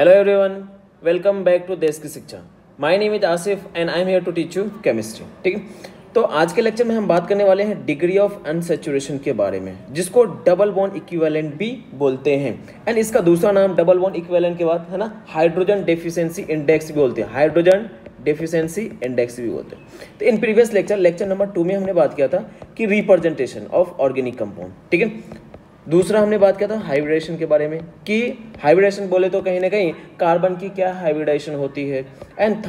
Hello everyone, welcome back to देश की शिक्षा। My name is Asif and I am here to teach you chemistry. ठीक है, तो आज के लेक्चर में हम बात करने वाले हैं डिग्री ऑफ अनसैचुरेशन के बारे में, जिसको डबल बॉन्ड इक्विवेलेंट भी बोलते हैं। एंड इसका दूसरा नाम डबल बॉन्ड इक्विवेलेंट के बाद है ना हाइड्रोजन डेफिशिएंसी इंडेक्स भी बोलते हैं, हाइड्रोजन डेफिशिएंसी इंडेक्स भी बोलते हैं। तो इन प्रीवियस लेक्चर नंबर 2 में हमने बात किया था कि रिप्रेजेंटेशन ऑफ ऑर्गेनिक कंपाउंड। ठीक है, दूसरा हमने बात किया था हाइब्रिडेशन के बारे में कि हाइब्रिडेशन बोले तो कहीं ना कहीं कार्बन की क्या हाइब्रिडेशन होती है। एंड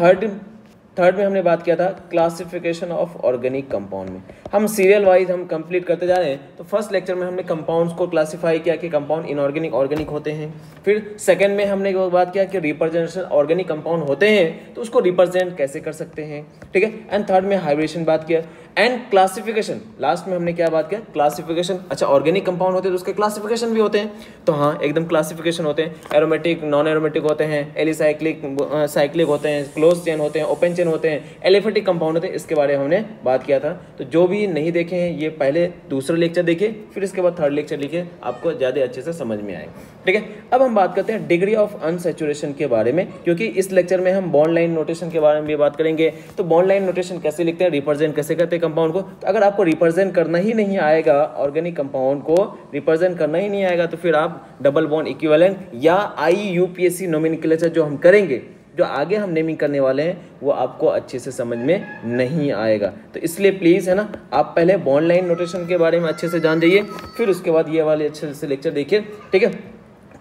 थर्ड में हमने बात किया था क्लासिफिकेशन ऑफ ऑर्गेनिक कंपाउंड में। हम सीरियल वाइज हम कंप्लीट करते जा रहे हैं। तो फर्स्ट लेक्चर में हमने कंपाउंड्स को क्लासिफाई किया कि कंपाउंड इनऑर्गेनिक ऑर्गेनिक होते हैं। फिर सेकंड में हमने बात किया कि रिप्रेजेंटेशन ऑर्गेनिक कंपाउंड होते हैं तो उसको रिप्रेजेंट कैसे कर सकते हैं। ठीक है, एंड थर्ड में हाइब्रिडेशन बात किया एंड क्लासिफिकेशन। लास्ट में हमने क्या बात किया, क्लासिफिकेशन। अच्छा, ऑर्गेनिक कंपाउंड होते हैं तो उसके क्लासिफिकेशन भी होते हैं। तो हाँ, एकदम क्लासिफिकेशन होते हैं, एरोमेटिक, नॉन एरोमेटिक होते हैं, एलिसाइक्लिक, साइक्लिक होते हैं, क्लोज चेन होते हैं, ओपन चेन होते हैं, एलिफेटिक कंपाउंड होते हैं। इसके बारे में हमने बात किया था। तो जो भी नहीं देखे हैं ये पहले दूसरा लेक्चर देखिए, फिर इसके बाद थर्ड लेक्चर लिखिए, आपको ज़्यादा अच्छे से समझ में आएगा। ठीक है, अब हम बात करते हैं डिग्री ऑफ अनसैचुरेशन के बारे में, क्योंकि इस लेक्चर में हम बॉन्ड लाइन नोटेशन के बारे में भी बात करेंगे। तो बॉन्ड लाइन नोटेशन कैसे लिखते हैं, रिप्रेजेंट कैसे करते हैं कंपाउंड को। तो अगर आपको रिप्रेजेंट करना ही नहीं आएगा, ऑर्गेनिक कंपाउंड को रिप्रेजेंट करना ही नहीं आएगा, तो फिर आप डबल बॉन्ड इक्विवेलेंट या IUPAC नोमेनक्लेचर जो हम करेंगे, जो आगे हम नेमिंग करने वाले हैं, वो आपको अच्छे से समझ में नहीं आएगा। तो इसलिए प्लीज़ है ना, आप पहले बॉन्ड लाइन नोटेशन के बारे में अच्छे से जान जाइए, फिर उसके बाद ये वाले अच्छे से लेक्चर देखिए। ठीक है,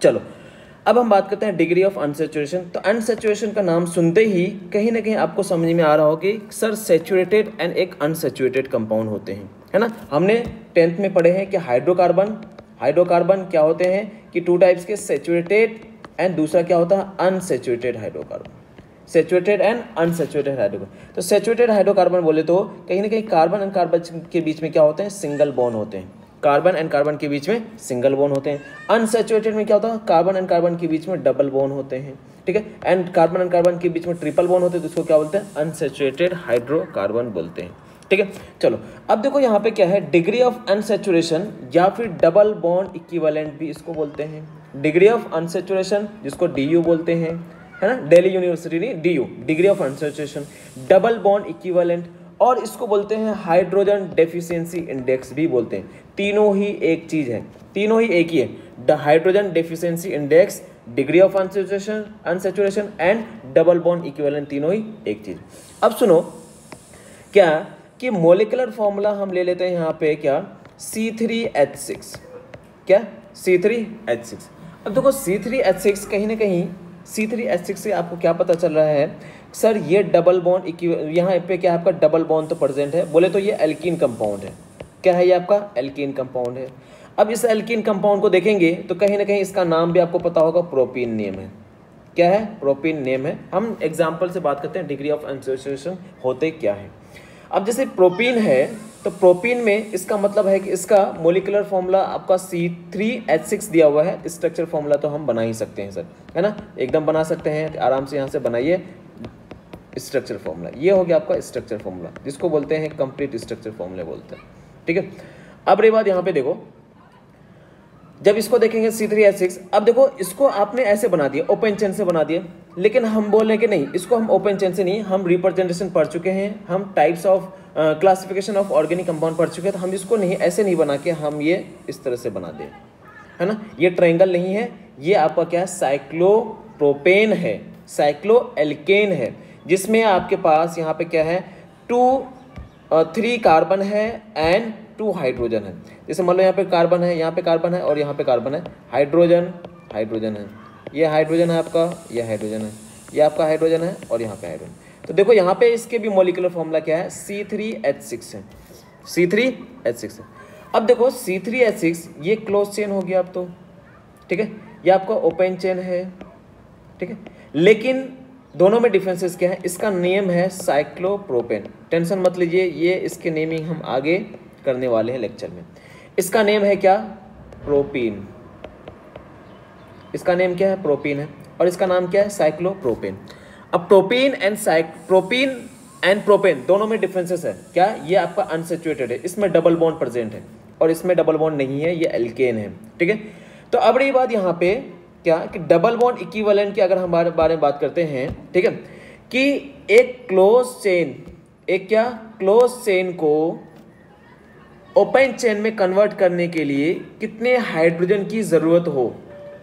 चलो अब हम बात करते हैं डिग्री ऑफ अनसैचुरेशन। तो अनसैचुरेशन का नाम सुनते ही कहीं ना कहीं आपको समझ में आ रहा हो कि सर सैचुरेटेड एंड एक अनसैचुरेटेड कंपाउंड होते हैं, है ना। हमने 10th में पढ़े हैं कि हाइड्रोकार्बन क्या होते हैं कि 2 टाइप्स के, सैचुरेटेड एंड दूसरा क्या होता है unsaturated hydrocarbon. Saturated and unsaturated hydrocarbon. तो सैचुरेटेड हाइड्रोकार्बन बोले तो कहीं ना कहीं कार्बन एंड कार्बन के बीच में क्या होते हैं, सिंगल बॉन्ड होते हैं। कार्बन एंड कार्बन के बीच में सिंगल बॉन्ड होते हैं। अनसैचुरेटेड में क्या होता है, कार्बन एंड कार्बन के बीच में डबल बॉन्ड होते हैं। ठीक है, एंड कार्बन एंड कार्बन के बीच में ट्रिपल बॉन्ड होते हैं, तो उसको क्या बोलते हैं, अनसैचुरेटेड हाइड्रोकार्बन बोलते हैं। ठीक है, चलो अब देखो यहाँ पे क्या है, डिग्री ऑफ अनसैचुरेशन या फिर डबल बॉन्ड इक्विवेलेंट भी इसको बोलते हैं। डिग्री ऑफ अनसैचुरेशन जिसको DU बोलते हैं, है ना, दिल्ली यूनिवर्सिटी नहीं, DU, degree of unsaturation. Double bond equivalent, और इसको बोलते हैं हाइड्रोजन डेफिशिएंसी इंडेक्स भी बोलते हैं। तीनों ही एक चीज है, तीनों ही एक ही है। The hydrogen deficiency index, degree of unsaturation and double bond equivalent, तीनों ही एक चीज। अब सुनो क्या कि मोलिकुलर फॉर्मूला हम ले लेते हैं यहाँ पे क्या, C3H6। क्या, C3H6। अब देखो C3H6 कहीं ना कहीं C3H6 से आपको क्या पता चल रहा है, सर ये डबल बॉन्ड यहाँ पे क्या है आपका, डबल बॉन्ड तो प्रेजेंट है, बोले तो ये एल्कीन कंपाउंड है। क्या है ये आपका, एल्कीन कंपाउंड है। अब इस एल्कीन कंपाउंड को देखेंगे तो कहीं ना कहीं इसका नाम भी आपको पता होगा, प्रोपीन नेम है। क्या है, प्रोपीन नेम है। हम एग्जाम्पल से बात करते हैं डिग्री ऑफ अनसैचुरेशन होते क्या है। अब जैसे प्रोपीन है, तो प्रोपीन में इसका मतलब है कि इसका मोलिकुलर फॉर्मूला आपका C3H6 दिया हुआ है। स्ट्रक्चर फॉर्मूला तो हम बना ही सकते हैं सर, है ना, एकदम बना सकते हैं, आराम से यहाँ से बनाइए स्ट्रक्चर फॉर्मूला। ये हो गया आपका स्ट्रक्चर फॉर्मूला, जिसको बोलते हैं कंप्लीट स्ट्रक्चर फॉर्मूला बोलते हैं। ठीक है, अब रही बात यहाँ पे देखो, जब इसको देखेंगे C3H6, अब देखो इसको आपने ऐसे बना दिया, ओपन चेन से बना दिया, लेकिन हम बोल रहे हैं कि नहीं, इसको हम ओपन चेन से नहीं, हम रिप्रेजेंटेशन पढ़ चुके हैं, हम types of classification of organic compound पढ़ चुके हैं। तो हम इसको नहीं ऐसे नहीं बना के हम ये इस तरह से बना दें, है ना। ये ट्रायंगल नहीं है, ये आपका क्या है, साइक्लोप्रोपेन है, साइक्लोएल्केन है, जिसमें आपके पास यहाँ पे क्या है, 3 कार्बन है एंड 2 हाइड्रोजन है। जैसे मान लो यहाँ पे कार्बन है, यहाँ पे कार्बन है और यहाँ पे कार्बन है, हाइड्रोजन है, ये हाइड्रोजन है आपका, ये हाइड्रोजन है, ये आपका हाइड्रोजन है और यहाँ पे हाइड्रोजन। तो देखो यहाँ पे इसके भी मोलिकुलर फॉर्मूला क्या है, C3H6 है, C3H6 है। अब देखो C3H6 ये क्लोज चेन हो गया अब तो, ठीक है, ये आपका ओपन चेन है। ठीक है, लेकिन दोनों में डिफरेंसेस क्या है, इसका नेम है साइक्लोप्रोपेन। टेंशन मत लीजिए, ये इसके नेमिंग हम आगे करने वाले हैं लेक्चर में। इसका नेम है क्या, प्रोपीन। इसका नेम क्या है, प्रोपीन है, और इसका नाम क्या है, साइक्लोप्रोपेन। अब प्रोपीन एंड प्रोपेन दोनों में डिफरेंसेस है क्या, ये आपका अनसैचुरेटेड है, इसमें डबल बॉन्ड प्रेजेंट है और इसमें डबल बॉन्ड नहीं है, ये एल्केन है। ठीक है, तो अब रही बात यहाँ पे क्या कि डबल बॉन्ड इक्विवेलेंट की अगर हम बारे में बात करते हैं, ठीक है, कि एक क्लोज चेन, एक क्या क्लोज चेन को ओपन चेन में कन्वर्ट करने के लिए कितने हाइड्रोजन की जरूरत हो,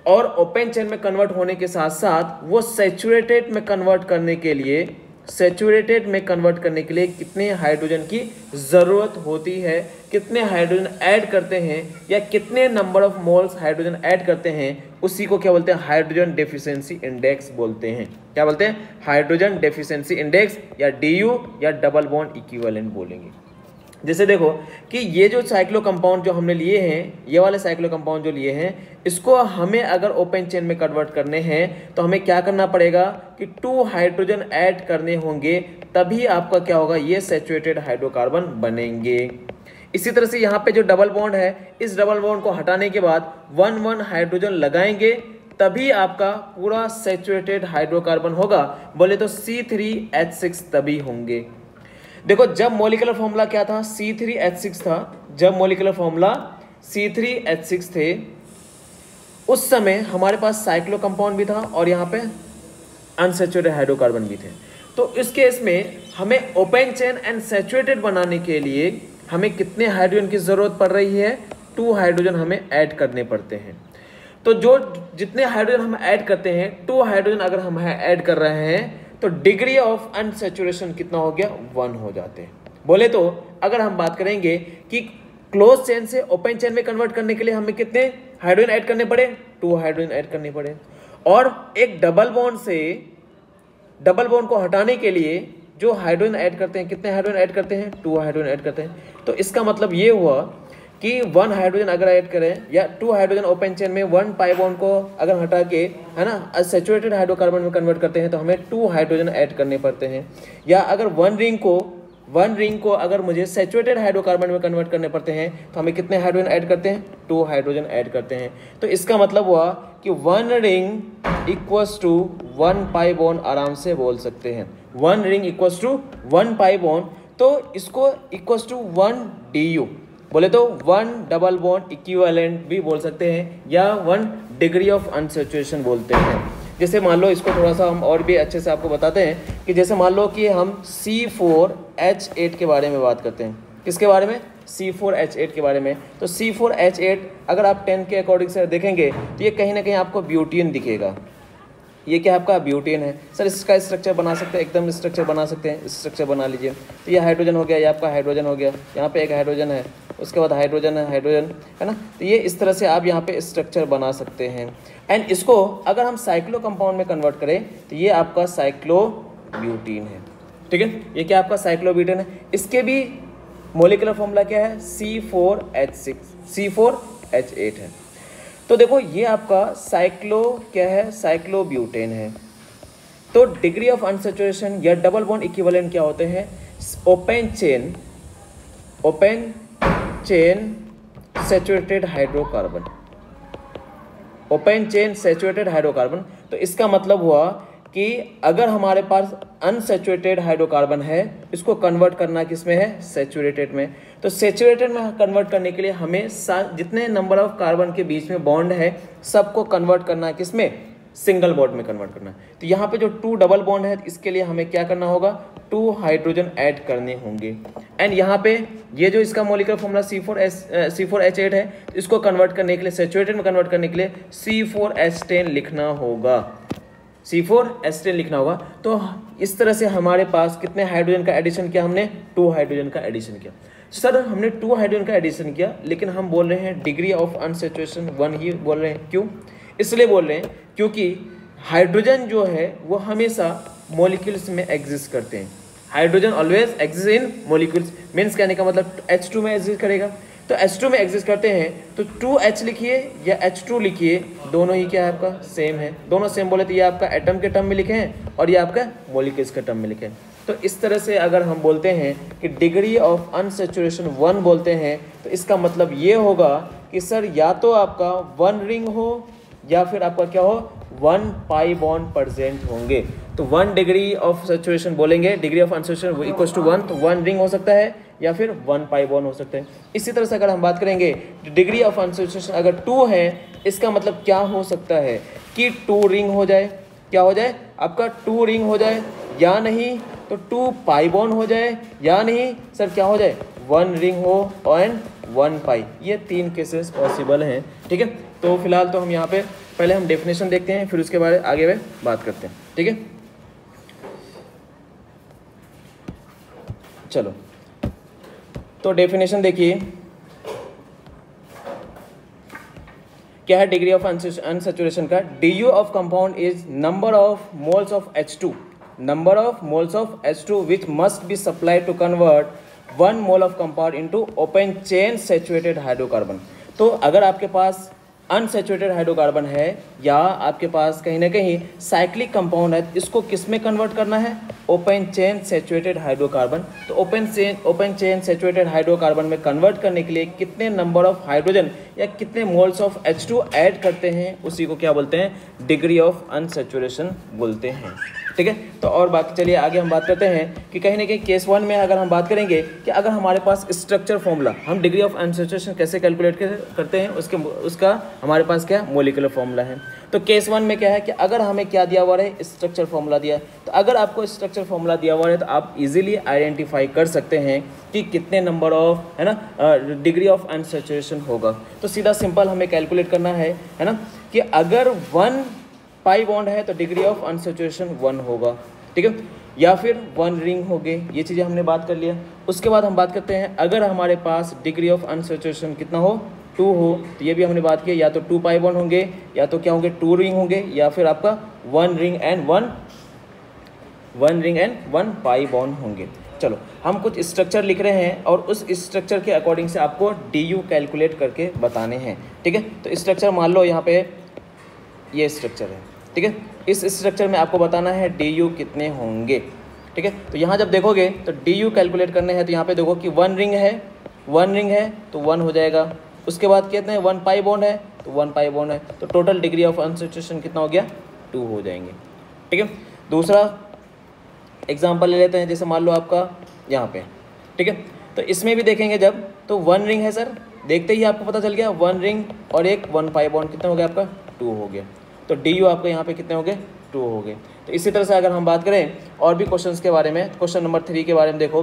और ओपन चेन में कन्वर्ट होने के साथ साथ वो सैचुरेटेड में कन्वर्ट करने के लिए कितने हाइड्रोजन की जरूरत होती है, कितने हाइड्रोजन ऐड करते हैं या कितने number of moles hydrogen add करते हैं, उसी को क्या बोलते हैं, हाइड्रोजन डेफिशिएंसी इंडेक्स बोलते हैं। क्या बोलते हैं, हाइड्रोजन डेफिशिएंसी इंडेक्स या DU या डबल बॉन्ड इक्विवेलेंट बोलेंगे। जैसे देखो कि ये जो साइक्लो कंपाउंड जो हमने लिए हैं, ये वाले साइक्लो कंपाउंड जो लिए हैं, इसको हमें अगर ओपन चेन में कन्वर्ट करने हैं तो हमें क्या करना पड़ेगा कि 2 हाइड्रोजन ऐड करने होंगे, तभी आपका क्या होगा, ये सैचुरेटेड हाइड्रोकार्बन बनेंगे। इसी तरह से यहाँ पे जो डबल बॉन्ड है, इस डबल बॉन्ड को हटाने के बाद 1 हाइड्रोजन लगाएंगे, तभी आपका पूरा सैचुरेटेड हाइड्रोकार्बन होगा। बोले तो C3H6 तभी होंगे। देखो जब मॉलिक्यूलर फॉर्मूला क्या था, C3H6 था। जब मॉलिक्यूलर फॉर्मूला C3H6 थे, उस समय हमारे पास साइक्लो कंपाउंड भी था और यहाँ पे अनसैचुरेटेड हाइड्रोकार्बन भी थे। तो इस केस में हमें ओपन चेन एंड सैचुरेटेड बनाने के लिए हमें कितने हाइड्रोजन की जरूरत पड़ रही है, 2 हाइड्रोजन हमें ऐड करने पड़ते हैं। तो जो जितने हाइड्रोजन हम ऐड करते हैं, 2 हाइड्रोजन अगर हम ऐड कर रहे हैं, तो डिग्री ऑफ अनसैचुरेशन कितना हो गया, 1 हो जाते हैं। बोले तो अगर हम बात करेंगे कि क्लोज चेन से ओपन चेन में कन्वर्ट करने के लिए हमें कितने हाइड्रोजन ऐड करने पड़े, 2 हाइड्रोजन ऐड करने पड़े, और एक डबल बॉन्ड को हटाने के लिए जो हाइड्रोजन ऐड करते हैं, कितने हाइड्रोजन ऐड करते हैं, 2 हाइड्रोजन ऐड करते हैं। तो इसका मतलब ये हुआ कि 1 हाइड्रोजन अगर ऐड करें या 2 हाइड्रोजन ओपन चेन में 1 पाई बॉन्ड को अगर हटा के, है ना, सैचुरेटेड हाइड्रोकार्बन में कन्वर्ट करते हैं तो हमें 2 हाइड्रोजन ऐड करने पड़ते हैं। या अगर 1 रिंग को अगर मुझे सैचुरेटेड हाइड्रोकार्बन में कन्वर्ट करने पड़ते हैं तो हमें कितने हाइड्रोजन ऐड करते हैं, 2 हाइड्रोजन ऐड करते हैं। तो इसका मतलब हुआ कि 1 ring equals to 1 pi bond, आराम से बोल सकते हैं 1 ring equals to 1 pi bond. तो इसको इक्वल्स टू 1 DU, बोले तो 1 डबल बॉन्ड इक्विवेलेंट भी बोल सकते हैं, या 1 डिग्री ऑफ अनसैचुरेशन बोलते हैं। जैसे मान लो, इसको थोड़ा सा हम और भी अच्छे से आपको बताते हैं कि जैसे मान लो कि हम C4H8 के बारे में बात करते हैं। किसके बारे में, C4H8 के बारे में। तो C4H8 अगर आप 10 के अकॉर्डिंग से देखेंगे तो ये कहीं ना कहीं आपको ब्यूटेन दिखेगा। ये क्या आपका ब्यूटेन है। सर इसका स्ट्रक्चर बना सकते हैं, एकदम स्ट्रक्चर बना सकते हैं, स्ट्रक्चर बना लीजिए। तो ये हाइड्रोजन हो गया, ये आपका हाइड्रोजन हो गया, यहाँ पे एक हाइड्रोजन है, उसके बाद हाइड्रोजन है ना। तो ये इस तरह से आप यहाँ पे स्ट्रक्चर बना सकते हैं। एंड इसको अगर हम साइक्लो कंपाउंड में कन्वर्ट करें तो ये आपका साइक्लो ब्यूटेन है, ठीक है। ये क्या आपका साइक्लो ब्यूटेन है। इसके भी मॉलिक्यूलर फॉर्मूला क्या है, C4H8 है। तो देखो ये आपका साइक्लो क्या है, साइक्लो ब्यूटेन है। तो डिग्री ऑफ अनसैचुरेशन या डबल बॉन्ड इक्विवेलेंट क्या होते हैं, open chain saturated hydrocarbon, open chain saturated hydrocarbon. तो इसका मतलब हुआ कि अगर हमारे पास अनसैचुरेटेड हाइड्रोकार्बन है, इसको कन्वर्ट करना किसमें है, सैचुरेटेड में। तो सैचुरेटेड में कन्वर्ट करने के लिए हमें जितने नंबर ऑफ कार्बन के बीच में बॉन्ड है सबको कन्वर्ट करना है किसमें, सिंगल बॉन्ड में कन्वर्ट करना है। तो यहाँ पे जो 2 डबल बॉन्ड है इसके लिए हमें क्या करना होगा, 2 हाइड्रोजन ऐड करने होंगे। एंड यहाँ पे ये जो इसका मॉलिक्यूलर फॉर्मूला C4H8 है, इसको कन्वर्ट करने के लिए, सैचुरेटेड में कन्वर्ट करने के लिए C4H10 लिखना होगा, C4H10 लिखना होगा। तो इस तरह से हमारे पास कितने हाइड्रोजन का एडिशन किया हमने, 2 हाइड्रोजन का एडिशन किया। सर हमने 2 हाइड्रोजन का एडिशन किया, लेकिन हम बोल रहे हैं डिग्री ऑफ अनसैचुरेशन 1 ही बोल रहे हैं। क्यों, इसलिए बोल रहे हैं क्योंकि हाइड्रोजन जो है वो हमेशा मॉलिक्यूल्स में एग्जिस्ट करते हैं। Hydrogen always exist in molecules, means कहने का मतलब H2 में एग्जिस्ट करेगा। तो H2 में एग्जिस्ट करते हैं तो 2H लिखिए या H2 लिखिए, दोनों ही क्या है आपका सेम है। दोनों सेम बोले तो ये आपका एटम के टर्म में लिखे हैं और ये आपका मॉलिक्यूल्स के टर्म में लिखे हैं। तो इस तरह से अगर हम बोलते हैं कि डिग्री ऑफ अनसैचुरेशन 1 बोलते हैं तो इसका मतलब ये होगा कि सर या तो आपका 1 रिंग हो या फिर आपका क्या हो, 1 पाई बॉन्ड प्रेजेंट होंगे। तो 1 डिग्री ऑफ सैचुरेशन बोलेंगे, degree of unsaturation equals to 1, तो 1 रिंग हो सकता है या फिर 1 पाई बॉन्ड हो सकते हैं। इसी तरह से अगर हम बात करेंगे डिग्री ऑफ अनसैचुरेशन अगर 2 है, इसका मतलब क्या हो सकता है कि 2 रिंग हो जाए, क्या हो जाए आपका 2 रिंग हो जाए, या नहीं तो 2 पाई बॉन्ड हो जाए, या नहीं सर क्या हो जाए 1 रिंग हो एंड 1 पाई। ये 3 केसेस पॉसिबल हैं, ठीक है। तो फिलहाल तो हम यहाँ पे पहले हम डेफिनेशन देखते हैं, फिर उसके बारे आगे में बात करते हैं, ठीक है। चलो तो डेफिनेशन देखिए क्या है डिग्री ऑफ अनसैचुरेशन का। D of compound is number of moles of H2, number of moles of H2 which must be supplied to convert 1 mole of compound into open chain saturated hydrocarbon. तो अगर आपके पास unsaturated hydrocarbon है या आपके पास कहीं ना कहीं साइक्लिक कंपाउंड है, इसको किस में कन्वर्ट करना है, ओपन चेन सैचुरेटेड हाइड्रोकार्बन। तो ओपन चेन सैचुरेटेड हाइड्रोकार्बन में कन्वर्ट करने के लिए कितने नंबर ऑफ हाइड्रोजन या कितने मोल्स ऑफ H2 ऐड करते हैं, उसी को क्या बोलते हैं, डिग्री ऑफ अनसैचुरेशन बोलते हैं, ठीक है। तो और बाकी चलिए आगे हम बात करते हैं कि कहीं ना कहीं केस 1 में अगर हम बात करेंगे कि अगर हमारे पास स्ट्रक्चर फॉर्मूला, हम डिग्री ऑफ अनसैचुरेशन कैसे कैलकुलेट करते हैं, उसका हमारे पास क्या मोलिकुलर फॉर्मूला है। तो केस 1 में क्या है कि अगर हमें क्या दिया हुआ है, स्ट्रक्चर फॉर्मूला दिया है, तो अगर आपको स्ट्रक्चर फॉर्मूला दिया हुआ है तो आप इजीली आइडेंटिफाई कर सकते हैं कि कितने नंबर ऑफ, है ना, डिग्री ऑफ अनसैचुरेशन होगा। तो सीधा सिंपल हमें कैलकुलेट करना है ना, कि अगर 1 पाई बॉन्ड है तो डिग्री ऑफ अनसैचुरेशन 1 होगा, ठीक है, या फिर 1 रिंग हो गए, ये चीज़ें हमने बात कर लिया। उसके बाद हम बात करते हैं अगर हमारे पास डिग्री ऑफ अनसैचुरेशन कितना हो, 2 हो, तो ये भी हमने बात की, या तो 2 पाई बॉन्ड होंगे, या तो क्या होंगे 2 रिंग होंगे, या फिर आपका 1 रिंग एंड 1 पाई बॉन्ड होंगे। चलो हम कुछ स्ट्रक्चर लिख रहे हैं और उस स्ट्रक्चर के अकॉर्डिंग से आपको DU कैलकुलेट करके बताने हैं, ठीक है। तो स्ट्रक्चर मान लो यहाँ पे ये स्ट्रक्चर है, ठीक है। इस स्ट्रक्चर में आपको बताना है DU कितने होंगे, ठीक है। तो यहाँ जब देखोगे तो DU कैलकुलेट करने हैं, तो यहाँ पे देखो कि 1 रिंग है तो 1 हो जाएगा। उसके बाद कितने हैं, 1 पाई बॉन्ड है तो 1 पाई बॉन्ड है, तो टोटल डिग्री ऑफ अनसैचुरेशन कितना हो गया, 2 हो जाएंगे, ठीक है। दूसरा एग्जाम्पल ले लेते हैं, जैसे मान लो आपका यहाँ पे, ठीक है। तो इसमें भी देखेंगे जब, तो 1 रिंग है सर, देखते ही आपको पता चल गया 1 रिंग और एक 1 पाई बॉन्ड कितना हो गया आपका, 2 हो गया। तो DU आपके यहाँ पे कितने हो गए, 2 हो गए। तो इसी तरह से अगर हम बात करें और भी क्वेश्चंस के बारे में, क्वेश्चन नंबर 3 के बारे में देखो,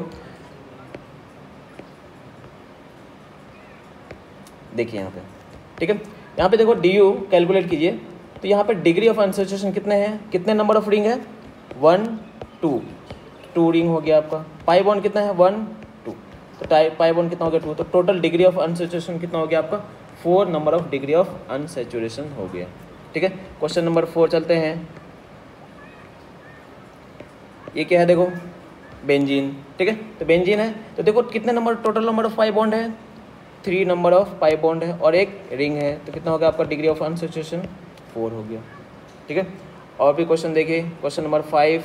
देखिए यहाँ पे, ठीक है। यहाँ पे देखो DU कैलकुलेट कीजिए, तो यहाँ पे डिग्री ऑफ अनसैचुरेशन कितने हैं, कितने नंबर ऑफ रिंग है, 1 2 रिंग हो गया आपका। पाई बॉन्ड कितना है, 1 2, तो पाई बॉन्ड कितना हो गया, 2। तो टोटल डिग्री ऑफ अनसैचुरेशन कितना हो गया आपका, 4 number of degree of unsaturation हो गया, ठीक है। क्वेश्चन नंबर 4 चलते हैं। ये क्या है, देखो बेंजीन, ठीक है। तो बेंजीन है तो देखो कितने number, total number of pi bond है, 3 नंबर ऑफ पाई बॉन्ड है और एक रिंग है, तो कितना हो गया आपका डिग्री ऑफ अनसैचुरेशन, 4 हो गया, ठीक है। और भी क्वेश्चन देखिए, क्वेश्चन नंबर 5,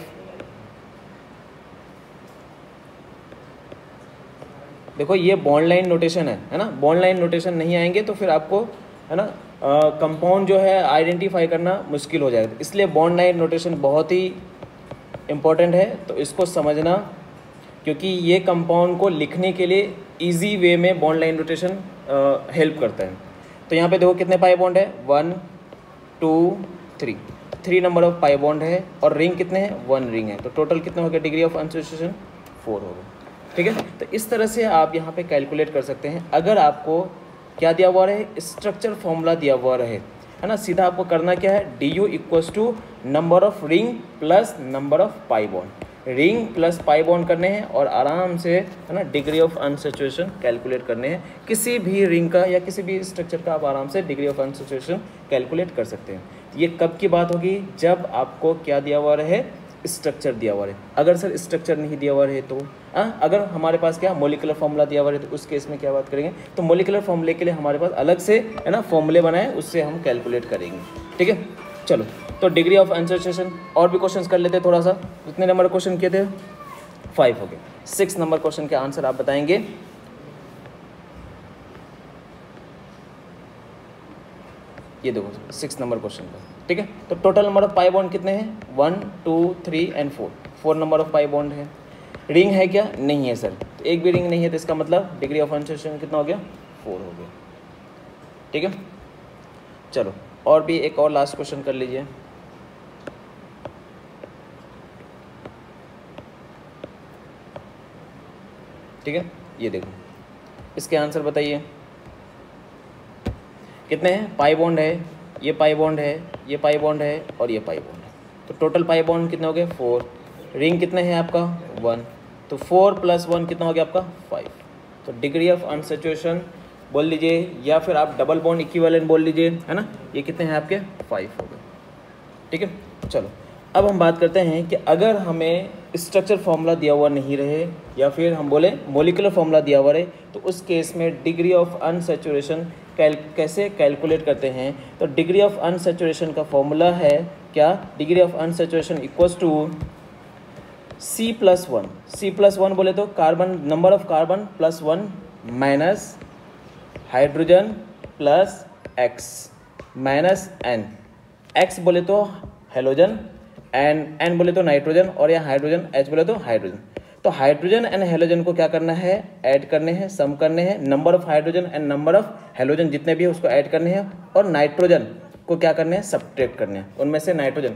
देखो ये बॉन्ड लाइन नोटेशन है ना। बॉन्ड लाइन नोटेशन नहीं आएंगे तो फिर आपको, है ना, कंपाउंड जो है आइडेंटिफाई करना मुश्किल हो जाएगा, इसलिए बॉन्ड लाइन नोटेशन बहुत ही इम्पॉर्टेंट है, तो इसको समझना, क्योंकि ये कंपाउंड को लिखने के लिए इजी वे में बॉन्ड लाइन नोटेशन हेल्प करता है। तो यहाँ पे देखो कितने पाई बॉन्ड है, 1 2 3 नंबर ऑफ पाई बॉन्ड है और रिंग कितने हैं, 1 रिंग है, तो टोटल कितने हो गया डिग्री ऑफ अनसैचुरेशन, 4 हो गया, ठीक है। तो इस तरह से आप यहाँ पे कैलकुलेट कर सकते हैं। अगर आपको क्या दिया हुआ रहे, स्ट्रक्चर फॉर्मूला दिया हुआ रहे, है ना, सीधा आपको करना क्या है, DU equals to number of ring plus number of pi bond, ring plus pi bond करने हैं और आराम से, है ना, डिग्री ऑफ अनसैचुरेशन कैलकुलेट करने हैं। किसी भी रिंग का या किसी भी स्ट्रक्चर का आप आराम से डिग्री ऑफ अनसैचुरेशन कैलकुलेट कर सकते हैं। ये कब की बात होगी, जब आपको क्या दिया हुआ रहे, स्ट्रक्चर दिया हुआ रहे। अगर सर स्ट्रक्चर नहीं दिया हुआ रहे तो अगर हमारे पास क्या मोलिकुलर फॉर्मूला दिया हुआ रहे, तो उस केस में क्या बात करेंगे, तो मोलिकुलर फॉर्मूले के लिए हमारे पास अलग से, है ना, फॉर्मूले बनाए, उससे हम कैलकुलेट करेंगे, ठीक है। चलो तो डिग्री ऑफ अनसैचुरेशन और भी क्वेश्चंस कर लेते हैं थोड़ा सा। कितने नंबर क्वेश्चन किए थे, 5 हो गए। 6 नंबर क्वेश्चन के आंसर आप बताएंगे। ये देखो 6 नंबर क्वेश्चन का, ठीक है। तो total number of pi bond कितने हैं, 1 2 3 and 4 number of pi bond है। रिंग है क्या, नहीं है सर, तो एक भी रिंग नहीं है, तो इसका मतलब डिग्री ऑफ अनसैचुरेशन कितना हो गया, 4 हो गया, ठीक है। चलो और भी एक और लास्ट क्वेश्चन कर लीजिए। ठीक है, ये देखो, इसके आंसर बताइए कितने हैं। पाई बॉन्ड है, ये पाई बॉन्ड है, ये पाई बॉन्ड है और ये पाई बॉन्ड है। तो टोटल पाई बॉन्ड कितने हो गए 4। रिंग कितने हैं आपका 1, तो 4 + 1 कितना हो गया आपका 5। तो डिग्री ऑफ अनसैचुरेशन बोल लीजिए या फिर आप डबल बॉन्ड इक्विवेलेंट बोल लीजिए, है ना। ये कितने हैं आपके 5 हो गए। ठीक है, चलो अब हम बात करते हैं कि अगर हमें स्ट्रक्चर फॉर्मूला दिया हुआ नहीं रहे या फिर हम बोले मॉलिक्यूलर फॉर्मूला दिया हुआ रहे, तो उस केस में डिग्री ऑफ अनसैचुरेशन कैसे कैलकुलेट करते हैं। तो डिग्री ऑफ अनसैचुरेशन का फॉर्मूला है क्या, degree of unsaturation equals to C+1। C+1 बोले तो carbon, number of carbon +1 minus hydrogen plus X minus N। X बोले तो हेलोजन, N बोले तो नाइट्रोजन और या हाइड्रोजन, H बोले तो हाइड्रोजन। तो हाइड्रोजन एंड हेलोजन को क्या करना है, ऐड करने हैं, सम करने हैं। Number of hydrogen and number of halogen जितने भी है उसको ऐड करने हैं और नाइट्रोजन को क्या करने हैं, सब्ट्रैक्ट करने हैं। उनमें से नाइट्रोजन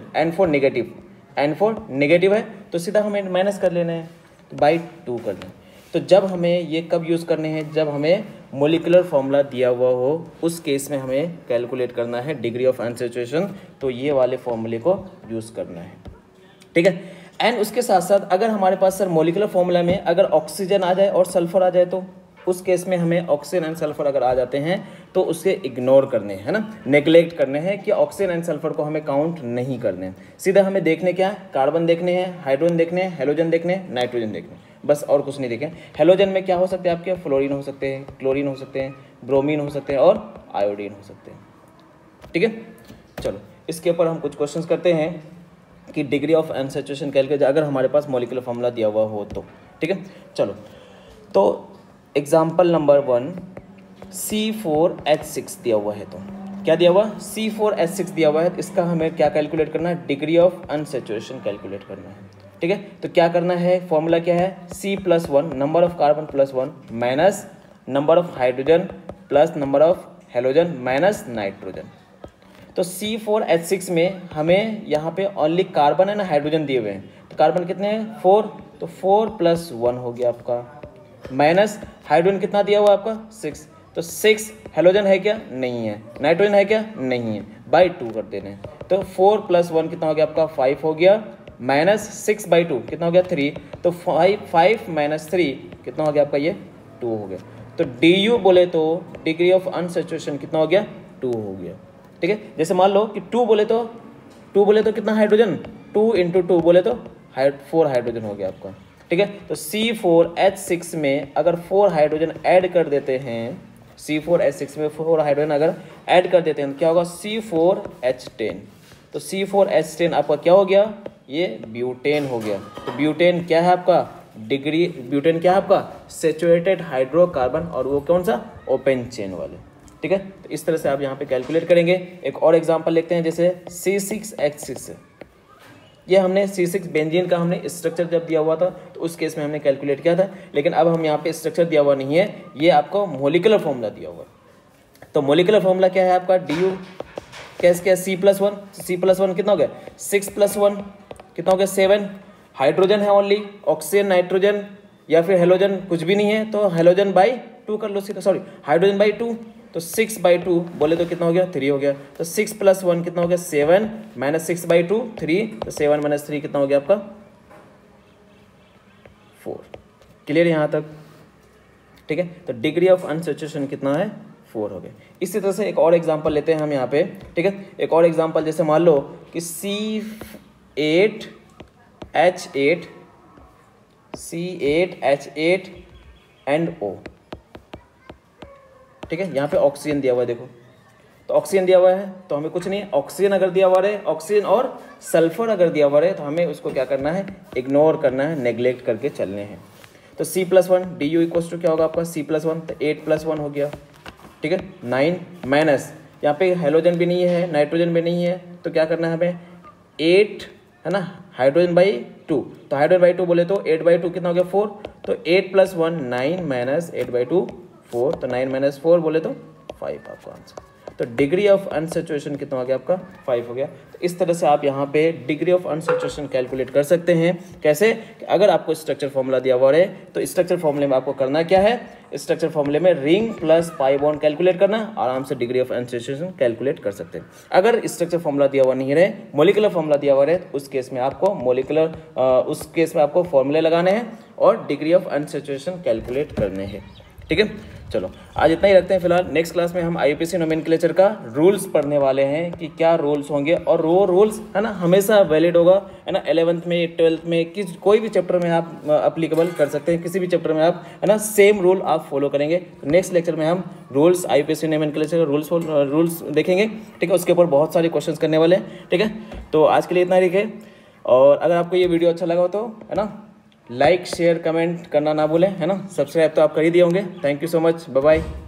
N4 नेगेटिव है तो सीधा हमें माइनस कर लेना है, तो बाई 2 कर लें। तो जब हमें ये कब यूज़ करने हैं, जब हमें मॉलिक्यूलर फॉर्मूला दिया हुआ हो, उस केस में हमें कैलकुलेट करना है डिग्री ऑफ अनसैचुरेशन। तो ये वाले फॉर्मूले को यूज़ करना है। ठीक है, एंड उसके साथ साथ अगर हमारे पास सर मॉलिक्यूलर फॉर्मूला में अगर ऑक्सीजन आ जाए और सल्फर आ जाए, तो उस केस में हमें ऑक्सीजन एंड सल्फर अगर आ जाते हैं तो उसके इग्नोर करने हैं, है ना, नेग्लेक्ट करने हैं कि ऑक्सीजन एंड सल्फर को हमें काउंट नहीं करने हैं। सीधा हमें देखने क्या है, कार्बन देखने हैं, हाइड्रोजन देखने हैं, हेलोजन देखने हैं, नाइट्रोजन देखने हैं, बस और कुछ नहीं देखें। हेलोजन में क्या हो सकते हैं आपके, फ्लोरीन हो सकते हैं, क्लोरीन हो सकते हैं, ब्रोमीन हो सकते हैं और आयोडीन हो सकते हैं। ठीक है, चलो इसके ऊपर हम कुछ क्वेश्चंस करते हैं कि डिग्री ऑफ अनसैचुरेशन कैलकुलेट अगर हमारे पास मॉलिक्यूलर फॉर्मूला दिया हुआ हो तो। ठीक है, चलो तो एग्जाम्पल नंबर 1 C4H6 दिया हुआ है। तो क्या दिया हुआ, C4H6 दिया हुआ है। इसका हमें क्या कैलकुलेट करना है, डिग्री ऑफ अनसैचुरेशन कैलकुलेट करना है। ठीक है, तो क्या करना है, फॉर्मूला क्या है, C+1 number of carbon +1 minus number of hydrogen plus number of halogen minus nitrogen. तो C4H6 में हमें यहाँ पे ओनली कार्बन एंड हाइड्रोजन दिए हुए हैं। तो कार्बन कितने हैं 4, तो 4 + 1 हो गया आपका, माइनस हाइड्रोजन कितना दिया हुआ आपका 6, तो 6 हेलोजन है क्या, नहीं है, नाइट्रोजन है क्या, नहीं है, बाई 2 कर देने हैं। तो 4 + 1 कितना हो गया आपका 5 हो गया, माइनस 6/2 कितना हो गया 3, तो 5 - 3 कितना हो गया आपका ये 2 हो गया। तो DU बोले तो डिग्री ऑफ अनसैचुरेशन कितना हो गया 2 हो गया। ठीक है, जैसे मान लो कि 2 बोले तो कितना हाइड्रोजन, 2 × 2 बोले तो 4 हाइड्रोजन हो गया आपका। ठीक है, तो C4H6 में अगर 4 हाइड्रोजन ऐड कर देते हैं, C4H6 में 4 हाइड्रोजन अगर ऐड कर देते हैं तो क्या होगा C4H10। तो C4H10 आपका क्या हो गया, ये ब्यूटेन हो गया। तो ब्यूटेन क्या है आपका, ब्यूटेन क्या है आपका, सैचुरेटेड हाइड्रोकार्बन, और वो कौन सा, ओपन चेन वाले। ठीक है, तो इस तरह से आप यहाँ पे कैलकुलेट करेंगे। एक और एग्जांपल लेते हैं, जैसे C6H6। ये हमने C6 बेंजीन का हमने स्ट्रक्चर जब दिया हुआ था तो उस केस में हमने कैलकुलेट किया था, लेकिन अब हम यहाँ पे स्ट्रक्चर दिया हुआ नहीं है, ये आपको मॉलिक्यूलर फॉर्मूला दिया हुआ है। तो मॉलिक्यूलर फॉर्मूला क्या है आपका, DU कैसे क्या, C+1, C+1 कितना हो गया 6 + 1 कितना हो गया 7। हाइड्रोजन है ओनली, ऑक्सीजन नाइट्रोजन या फिर हेलोजन कुछ भी नहीं है, तो हेलोजन बाई 2 कर लो सीधा, सॉरी हाइड्रोजन बाई 2, तो 6/2 बोले तो कितना हो गया 3 हो गया। तो 6 + 1 कितना हो गया 7, माइनस 6/2 3, तो 7 - 3 कितना हो गया आपका 4। क्लियर यहाँ तक। ठीक है, तो डिग्री ऑफ अनसैचुरेशन कितना है 4 हो गया। इसी तरह से एक और एग्जांपल लेते हैं हम यहाँ पे। ठीक है, एक और एग्जांपल जैसे मान लो कि C8H8 एंड O। ठीक है, यहाँ पे ऑक्सीजन दिया हुआ है, देखो तो ऑक्सीजन दिया हुआ है तो हमें कुछ नहीं, ऑक्सीजन अगर दिया हुआ रहे, ऑक्सीजन और सल्फर अगर दिया हुआ रहे तो हमें उसको क्या करना है, इग्नोर करना है, नेग्लेक्ट करके चलने हैं। तो C+1 DU इक्वल्स टू क्या होगा आपका C+1, तो 8 + 1 हो गया। ठीक है, 9 माइनस यहाँ पे हेलोजन भी नहीं है, नाइट्रोजन भी नहीं है, तो क्या करना है हमें 8 है ना, हाइड्रोजन बाई 2, तो हाइड्रोजन बाई 2 बोले तो 8/2 कितना हो गया 4, तो 8 + 1 9 माइनस 8/2 4, तो 9 - 4 बोले तो 5 आपका आंसर। तो डिग्री ऑफ अनसैचुरेशन कितना हो गया आपका 5 हो गया। तो इस तरह से आप यहाँ पे डिग्री ऑफ अनसैचुरेशन कैलकुलेट कर सकते हैं। कैसे? अगर आपको स्ट्रक्चर फॉर्मूला दिया हुआ है तो स्ट्रक्चर फॉर्मूले में आपको करना क्या है, स्ट्रक्चर फॉर्मूले में ring plus pi bond calculate करना, आराम से डिग्री ऑफ अनसैचुरेशन कैलकुलेट कर सकते हैं। अगर स्ट्रक्चर फॉर्मूला दिया हुआ नहीं रहे, मॉलिक्यूलर फॉर्मूला दिया हुआ रहे, तो उस केस में आपको फॉर्मूले लगाने हैं और डिग्री ऑफ अनसैचुरेशन कैलकुलेट करने हैं। ठीक है, चलो आज इतना ही रखते हैं फिलहाल। नेक्स्ट क्लास में हम आईयूपीएसी नोमेनक्लेचर का रूल्स पढ़ने वाले हैं कि क्या रूल्स होंगे, और वो रूल्स है ना हमेशा वैलिड होगा, है ना 11th में 12th में कोई भी चैप्टर में आप अप्लीकेबल कर सकते हैं, किसी भी चैप्टर में आप है ना सेम रूल आप फॉलो करेंगे। नेक्स्ट लेक्चर में हम रूल्स आईयूपीएसी नोमेनक्लेचर का रूल्स देखेंगे। ठीक है, उसके ऊपर बहुत सारे क्वेश्चन करने वाले हैं। ठीक है, तो आज के लिए इतना ही है। और अगर आपको ये वीडियो अच्छा लगा हो तो है ना लाइक शेयर कमेंट करना ना भूलें, है ना। सब्सक्राइब तो आप कर ही दिए होंगे। Thank you so much, bye bye.